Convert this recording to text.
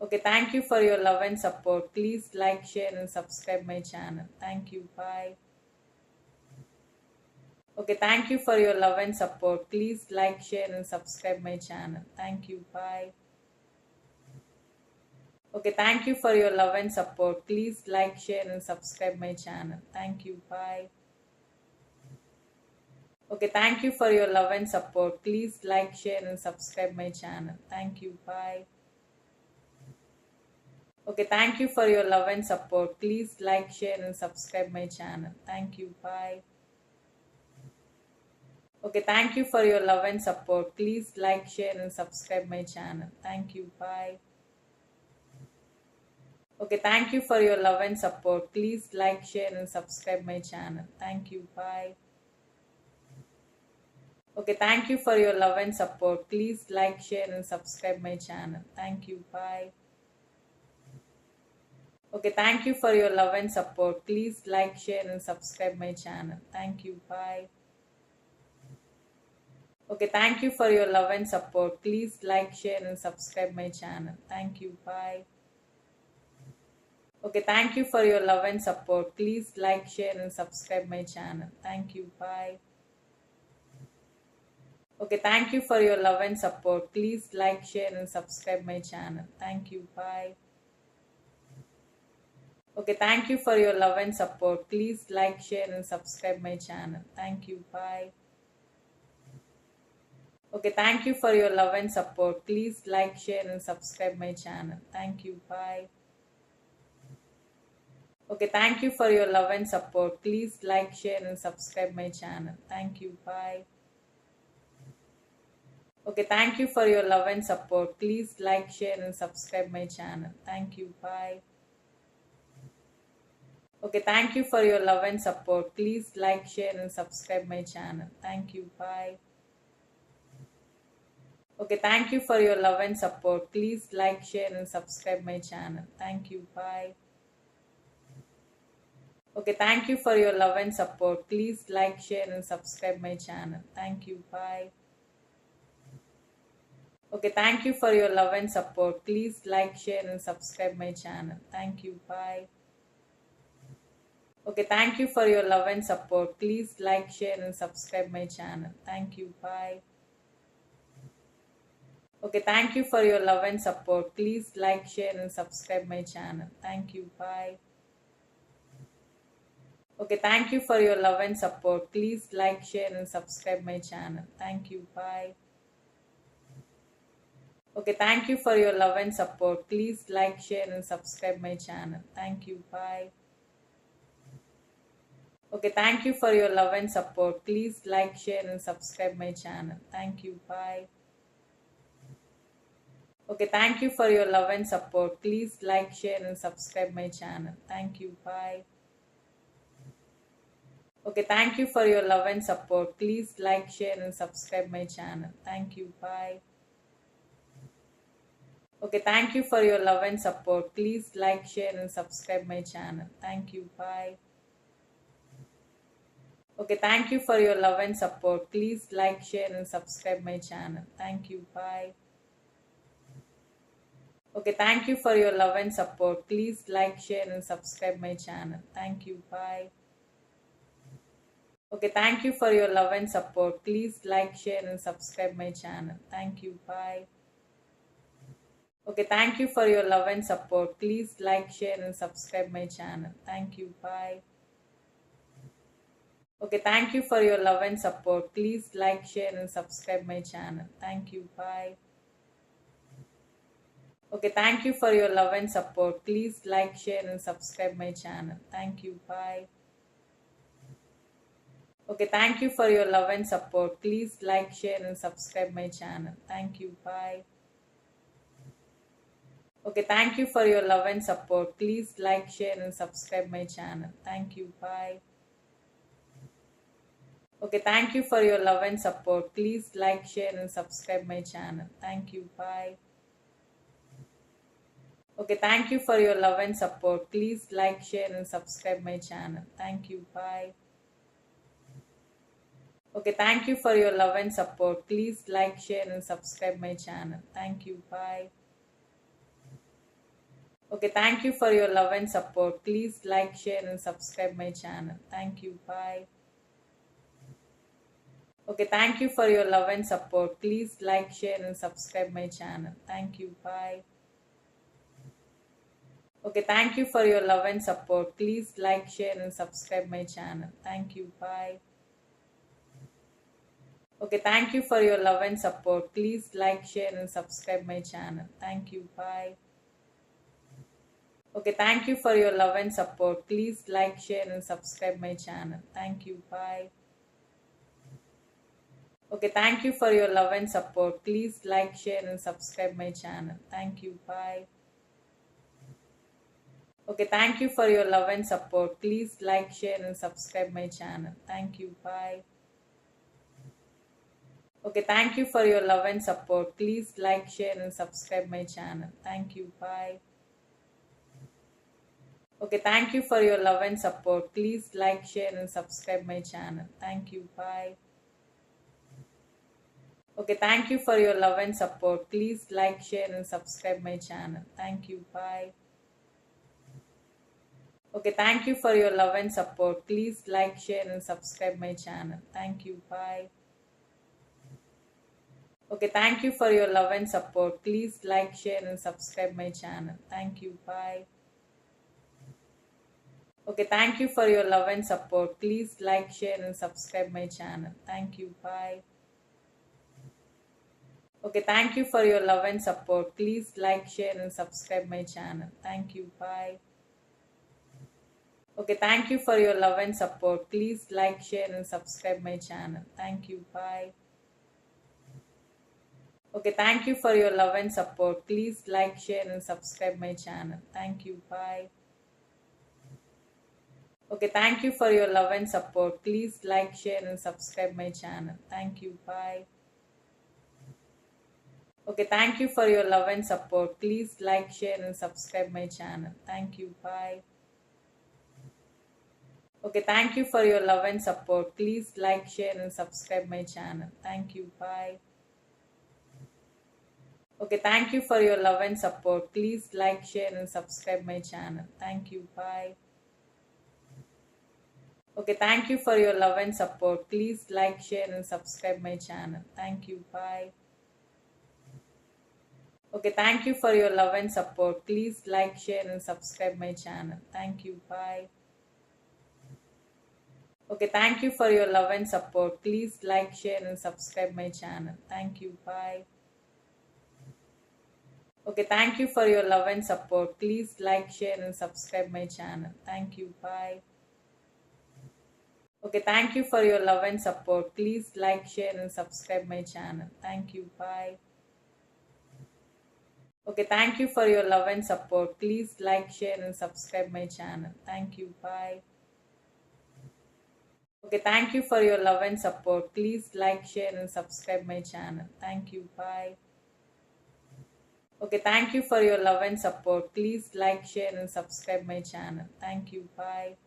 Okay, thank you for your love and support. Please like, share, and subscribe my channel. Thank you. Bye. Okay, thank you for your love and support. Please like, share, and subscribe my channel. Thank you. Bye. Okay, thank you for your love and support. Please like, share, and subscribe my channel. Thank you. Bye. Okay, thank you for your love and support. Please like, share, and subscribe my channel. Thank you. Bye. Okay, thank you for your love and support. Please like, share, and subscribe my channel. Thank you. Bye. Okay, thank you for your love and support. Please like, share, and subscribe my channel. Thank you. Bye. Okay, thank you for your love and support. Please like, share, and subscribe my channel. Thank you. Bye. Okay, thank you for your love and support. Please like, share, and subscribe my channel. Thank you. Bye. Okay, thank you for your love and support. Please like, share, and subscribe my channel. Thank you. Bye. Okay, thank you for your love and support. Please like, share, and subscribe my channel. Thank you. Bye. Okay, thank you for your love and support. Please like, share, and subscribe my channel. Thank you. Bye. Okay, thank you for your love and support. Please like, share, and subscribe my channel. Thank you. Bye. Okay, thank you for your love and support. Please like, share, and subscribe my channel. Thank you. Bye. Okay, thank you for your love and support. Please like, share, and subscribe my channel. Thank you. Bye. Okay, thank you for your love and support. Please like, share, and subscribe my channel. Thank you. Bye. Okay, thank you for your love and support. Please like, share, and subscribe my channel. Thank you. Bye. Okay, thank you for your love and support. Please like, share, and subscribe my channel. Thank you. Bye. Okay, thank you for your love and support. Please like, share, and subscribe my channel. Thank you. Bye. Okay, thank you for your love and support. Please like, share, and subscribe my channel. Thank you. Bye. Okay, thank you for your love and support. Please like, share, and subscribe my channel. Thank you. Bye. Okay, thank you for your love and support. Please like, share, and subscribe my channel. Thank you. Bye. Okay, thank you for your love and support. Please like, share, and subscribe my channel. Thank you. Bye. Okay, thank you for your love and support. Please like, share, and subscribe my channel. Thank you. Bye. Okay, thank you for your love and support. Please like, share, and subscribe my channel. Thank you. Bye. Okay, thank you for your love and support. Please like, share, and subscribe my channel. Thank you. Bye. Okay, thank you for your love and support. Please like, share, and subscribe my channel. Thank you. Bye. Okay, thank you for your love and support. Please like, share, and subscribe my channel. Thank you. Bye. Okay, thank you for your love and support. Please like, share, and subscribe my channel. Thank you. Bye. Okay, thank you for your love and support. Please like, share, and subscribe my channel. Thank you. Bye. Okay, thank you for your love and support. Please like, share, and subscribe my channel. Thank you. Bye. Okay, thank you for your love and support. Please like, share, and subscribe my channel. Thank you. Bye. Okay, thank you for your love and support. Please like, share, and subscribe my channel. Thank you. Bye. Okay, thank you for your love and support. Please like, share, and subscribe my channel. Thank you. Bye. Okay, thank you for your love and support. Please like, share, and subscribe my channel. Thank you. Bye. Okay, thank you for your love and support. Please like, share, and subscribe my channel. Thank you. Bye. Okay, thank you for your love and support. Please like, share, and subscribe my channel. Thank you. Bye. Okay, thank you for your love and support. Please like, share, and subscribe my channel. Thank you. Bye. Okay, thank you for your love and support. Please like, share, and subscribe my channel. Thank you. Bye. Okay, thank you for your love and support. Please like, share, and subscribe my channel. Thank you. Bye. Okay, thank you for your love and support. Please like, share, and subscribe my channel. Thank you. Bye. Okay, thank you for your love and support. Please like, share, and subscribe my channel. Thank you. Bye. Okay, thank you for your love and support. Please like, share, and subscribe my channel. Thank you. Bye. Okay, thank you for your love and support. Please like, share, and subscribe my channel. Thank you. Bye. Okay, thank you for your love and support. Please like, share, and subscribe my channel. Thank you. Bye. Okay, thank you for your love and support. Please like, share, and subscribe my channel. Thank you. Bye. Okay, thank you for your love and support. Please like, share, and subscribe my channel. Thank you. Bye. Okay, thank you for your love and support. Please like, share, and subscribe my channel. Thank you. Bye. Okay, thank you for your love and support. Please like, share, and subscribe my channel. Thank you. Bye. Okay, thank you for your love and support. Please like, share, and subscribe my channel. Thank you. Bye. Okay, thank you for your love and support. Please like, share, and subscribe my channel. Thank you. Bye. Okay, thank you for your love and support. Please like, share, and subscribe my channel. Thank you. Bye. Okay, thank you for your love and support. Please like, share, and subscribe my channel. Thank you. Bye. Okay, thank you for your love and support. Please like, share, and subscribe my channel. Thank you. Bye. Okay, thank you for your love and support. Please like, share, and subscribe my channel. Thank you. Bye. Okay, thank you for your love and support. Please like, share, and subscribe my channel. Thank you. Bye. Okay, thank you for your love and support. Please like, share, and subscribe my channel. Thank you. Bye. Okay, thank you for your love and support. Please like, share, and subscribe my channel. Thank you. Bye. Okay, thank you for your love and support. Please like, share, and subscribe my channel. Thank you. Bye. Okay, thank you for your love and support. Please like, share, and subscribe my channel. Thank you. Bye. Okay, thank you for your love and support. Please like, share, and subscribe my channel. Thank you. Bye. Okay, thank you for your love and support. Please like, share, and subscribe my channel. Thank you. Bye. Okay, thank you for your love and support. Please like, share, and subscribe my channel. Thank you. Bye. Okay, thank you for your love and support. Please like, share, and subscribe my channel. Thank you. Bye. Okay, thank you for your love and support. Please like, share, and subscribe my channel. Thank you. Bye. Okay, thank you for your love and support. Please like, share, and subscribe my channel. Thank you. Bye. Okay, thank you for your love and support. Please like, share, and subscribe my channel. Thank you. Bye. Okay, thank you for your love and support. Please like, share, and subscribe my channel. Thank you. Bye. Okay, thank you for your love and support. Please like, share, and subscribe my channel. Thank you. Bye. Okay, thank you for your love and support. Please like, share, and subscribe my channel. Thank you. Bye. Okay, thank you for your love and support. Please like, share, and subscribe my channel. Thank you. Bye. Okay, thank you for your love and support. Please like, share, and subscribe my channel. Thank you. Bye. Okay, thank you for your love and support. Please like, share, and subscribe my channel. Thank you. Bye. Okay, thank you for your love and support. Please like, share, and subscribe my channel. Thank you. Bye.